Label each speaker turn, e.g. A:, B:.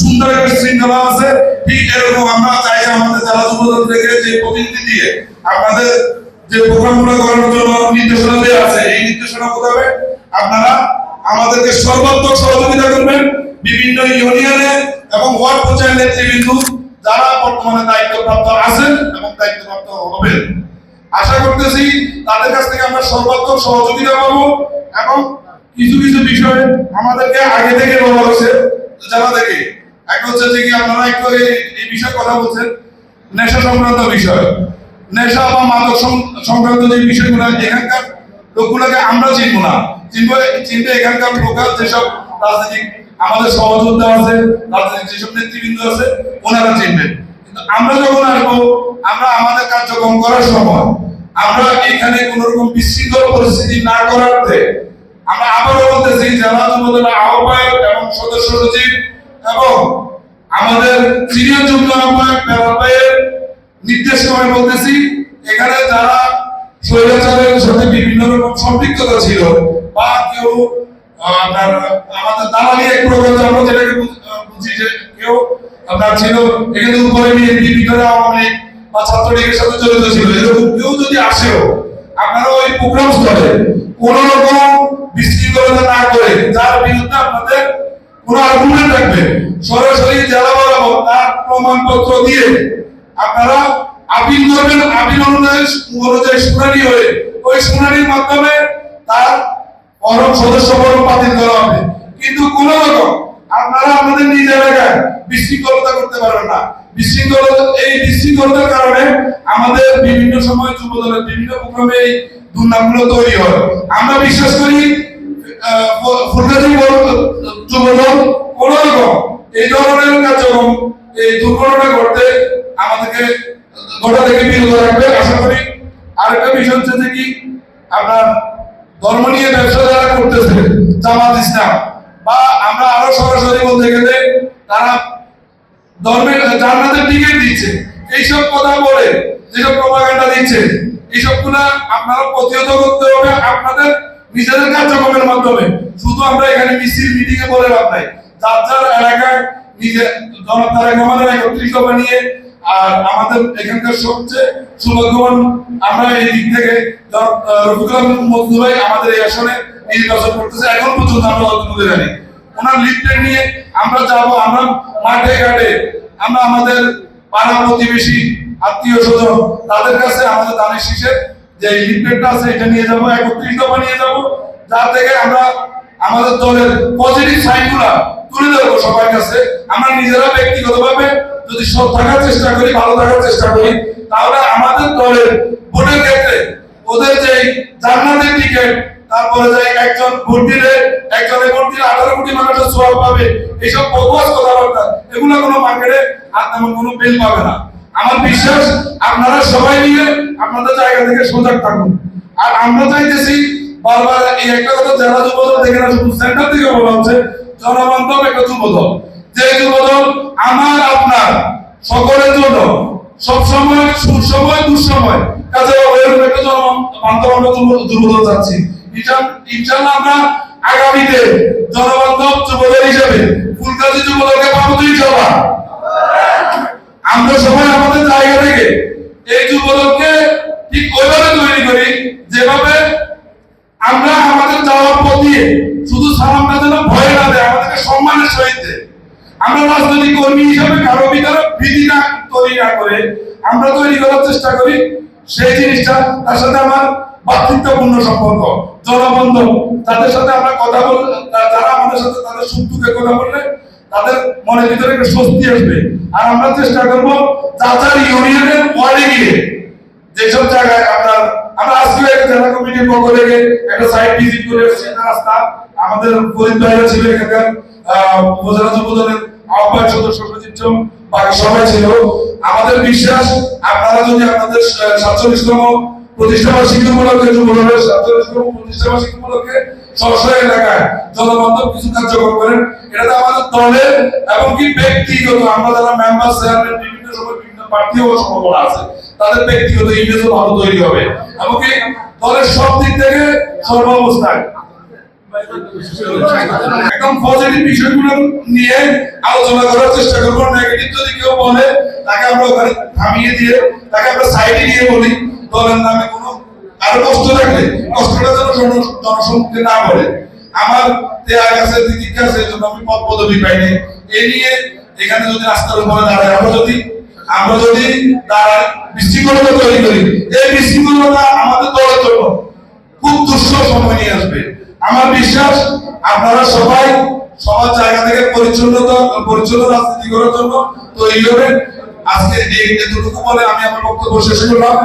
A: সুন্দর একটা শৃঙ্খলা আছে। ঠিক এরকম আমরা চাই আমাদের জেলা যুবদল থেকে যে প্রতিনিধি দিয়ে আপনাদের যে প্রোগ্রামগুলো করার জন্য নির্দেশনা দেওয়া আছে, এই নির্দেশনা মোতাবেক আপনারা আমাদেরকে সর্বাত্মক সহযোগিতা করবেন। বিভিন্ন ইউনিয়নে এবং ওয়ার্ড পর্যায়ের নেতৃবৃন্দ যারা বর্তমানে দায়িত্বপ্রাপ্ত আছেন এবং দায়িত্বপ্রাপ্ত হবেন, আশা করতেছি তাদের কাছ থেকে আমরা সর্বাত্মক সহযোগিতা পাবো। এবং কিছু কিছু বিষয় আমাদেরকে আগে থেকে বলা হয়েছে জেলা থেকে। একটা হচ্ছে যে কি আপনারা একটু এই বিষয়ে কথা বলছেন, নেশা সংক্রান্ত বিষয়, নেশা বা মাদক সংক্রান্ত যে বিষয়গুলো এখানকার লোকগুলোকে আমরা চিনবো না, চিনবে এখানকার লোকাল যেসব রাজনৈতিক আমাদের সহযোদ্ধা আছে, রাজনৈতিক যেসব নেতৃবৃন্দ আছে ওনারা চিনবেন। কিন্তু আমরা যখন আসবো, আমরা আমাদের কার্যক্রম করার সময় আমরা এখানে কোন রকম বিশৃঙ্খল পরিস্থিতি না করাতে আমরা আবারও বলতেছি জেলা যুবদলের আহ্বায়ক এবং সদস্য সচিব এবং আমাদের সিনিয়র যুগ্ম আহ্বায়ক বেলাল ভাইয়ের নির্দেশ করে বলতেছি, এখানে যারা স্বৈরাচারের সাথে বিভিন্ন রকম সম্পৃক্ততা ছিল বা কেউ আপনার আমাদের দালালি এক প্রকার আমরা যেটাকে বুঝি যে কেউ আপনার ছিল এখানে উপরে বিএনপি ভিতরে আওয়ামী লীগ বা ছাত্রলীগের সাথে জড়িত ছিল, এরকম কেউ যদি আসেও আপনারা ওই প্রোগ্রাম স্থলে কোন রকম বিশৃঙ্খলতা না করে যার বিরুদ্ধে আপনাদের কোন আর্গুমেন্ট থাকবে সরাসরি জেলা বরাবর তার প্রমাণপত্র দিয়ে আপনারা আপিল করবেন। আপিল অনুযায়ী শুনানি হয়ে ওই শুনানির মাধ্যমে তার ফরম সদস্য ফরম বাতিল করা হবে। কিন্তু কোন রকম আপনারা আপনাদের নিজ এলাকায় বিশৃঙ্খলতা করতে পারবেন না। এই বিশৃঙ্খলতার কারণে আমাদের বিভিন্ন সময় যুবদলের বিভিন্ন প্রোগ্রামে এই দুর্নামগুলো তৈরি হয়। আমরা বিশ্বাস করি ফুলগাজী যুবদল কোন রকম এই ধরনের কার্যক্রম এই দুর্ঘটনা ঘটতে আমাদেরকে ঘটা থেকে বিরত রাখবে আশা করি। আরেকটা বিষয় হচ্ছে যে কি আপনার ধর্ম নিয়ে ব্যবসা যারা করতেছে জামাত ইসলাম বা আমরা আরো সরাসরি বলতে গেলে তারা ধর্মের জান্নাতের টিকিট দিচ্ছে, এইসব কথা বলে যেসব প্রপাগান্ডা দিচ্ছে এইসবগুলা আপনারা প্রতিহত করতে হবে আপনাদের নিজেদের কার্যক্রমের মাধ্যমে। শুধু আমরা এখানে মিছিল মিটিং এ বলে লাভ নাই, যার যার এলাকায় নিজে জনতার আমাদের একত্রিত বানিয়ে। আর আমাদের এখানকার সবচেয়ে সৌভাগ্যবান আমরা এই দিক থেকে রফিকুল মজনু ভাই আমাদের এই আসনে নির্বাচন করতেছে, এখন পর্যন্ত আমরা যতটুকু জানি ওনার লিফটেড নিয়ে আমরা যাব। আমরা মাঠে ঘাটে আমরা আমাদের পাড়া প্রতিবেশী আত্মীয় স্বজন তাদের কাছে আমাদের দানের শীষের যে লিফলেটটা আছে এটা নিয়ে যাবো, একত্রিত বানিয়ে যাবো, যার থেকে আমরা আমাদের দলের পজিটিভ সাইনগুলা তুলে ধরবো সবার কাছে। আমরা নিজেরা ব্যক্তিগতভাবে যদি সৎ থাকার চেষ্টা করি, ভালো থাকার চেষ্টা করি, তাহলে আমাদের দলের ভোটের ক্ষেত্রে ওদের যে জান্নাতের টিকিট, তারপরে যে একজন ভোট দিলে একজনের ভোট দিলে 18 কোটি মানুষের সওয়াব পাবে, এইসব বকওয়াস কথাবার্তা এগুলো কোনো মার্কেটে আর তেমন কোনো বিল পাবে না। আমার বিশ্বাস আপনারা সবাই মিলে আপনাদের জায়গা থেকে সজাগ থাকুন। আর আমরা চাইতেছি বারবার এই একটা কথা জেলা যুবদল থেকে না শুধু সেন্টার থেকে বলা হচ্ছে জনবান্ধব একটা যুবদল, যে যুবদল আমার আপনার সকলের জন্য সবসময় সুসময় দুঃসময় কাজে এরকম একটা জনবান্ধব আমরা যুবদল চাচ্ছি। ইনশাআল্লাহ আমরা আগামীতে জনবান্ধব যুবদল হিসেবে ফুলগাজী যুবদলকে পাবো ইনশাআল্লাহ। আমরা সবাই আমাদের জায়গা থেকে এই যুবদলকে ঠিক ওইভাবে তৈরি করি যেভাবে আমরা আমাদের যাওয়ার পথ দিয়ে শুধু সালামটা যেন ভয় না দেয়, আমাদেরকে সম্মানের সহিত দেয়। আমরা রাজনৈতিক কর্মী হিসাবে কারো ভিতরে ভীতি না তৈরি না করে আমরা তৈরি করার চেষ্টা করি সেই জিনিসটা, তার সাথে আমার ভাতৃত্বপূর্ণ সম্পর্ক, জনবন্ধন, তাদের সাথে আমরা কথা বল, যারা আমাদের সাথে তাদের সুখ দুঃখে কথা বললে তাদের মনের ভিতরে একটা স্বস্তি আসবে। আর আমরা চেষ্টা করবো যার ইউনিয়নের ওয়ার্ডে গিয়ে যেসব জায়গায় আমরা আজকে একটা জেলা কমিটির পক্ষ থেকে একটা সাইট ভিজিট করে এসেছি। রাস্তা আমাদের ফরিদ ভাইরা ছিল, এখানকার উপজেলা যুবদলের আহ্বায়ক সদস্য সচিব বাকি সবাই ছিল। আমাদের বিশ্বাস আপনারা যদি আপনাদের 47তম প্রতিষ্ঠাবার্ষিকী উপলক্ষে যুবদলের 47তম প্রতিষ্ঠাবার্ষিকী উপলক্ষে স্ব এলাকায় জনবান্ধব কিছু কার্যক্রম করেন, এটাতে আমাদের দলের এবং কি ব্যক্তিগত আমরা যারা মেম্বার চেয়ারম্যান বিভিন্ন সময় বিভিন্ন প্রার্থী হওয়ার সম্ভাবনা আছে, তাদের ব্যক্তিগত ইমেজও ভালো তৈরি হবে এবং কি দলের সব দিক থেকে সর্বাবস্থায় একদম পজিটিভ বিষয়গুলো নিয়ে আলোচনা করার চেষ্টা করবো। নেগেটিভ যদি কেউ বলে তাকে আমরা ওখানে থামিয়ে দিয়ে তাকে আমরা সাইডে নিয়ে বলি দলের নামে কোনো আরো কষ্ট থাকলে কষ্টটা যেন জনসম্মুখে না বলে। আমার দেয়া গেছে দিদির কাছে এই জন্য আমি পদ পদবি পাইনি। এই নিয়ে এখানে যদি রাস্তার উপরে দাঁড়ায় আমরা যদি দাঁড়ায় বিশৃঙ্খলতা তৈরি করি, এই বিশৃঙ্খলতা আমাদের দলের জন্য খুব দুঃসহ সময় নিয়ে আসবে। আমার বিশ্বাস আপনারা সবাই সবার জায়গা থেকে পরিচ্ছন্ন রাজনীতি করার জন্য তৈরি হবেন। আজকে এতটুকু বলে আমি আমার বক্তব্য শেষ করলাম।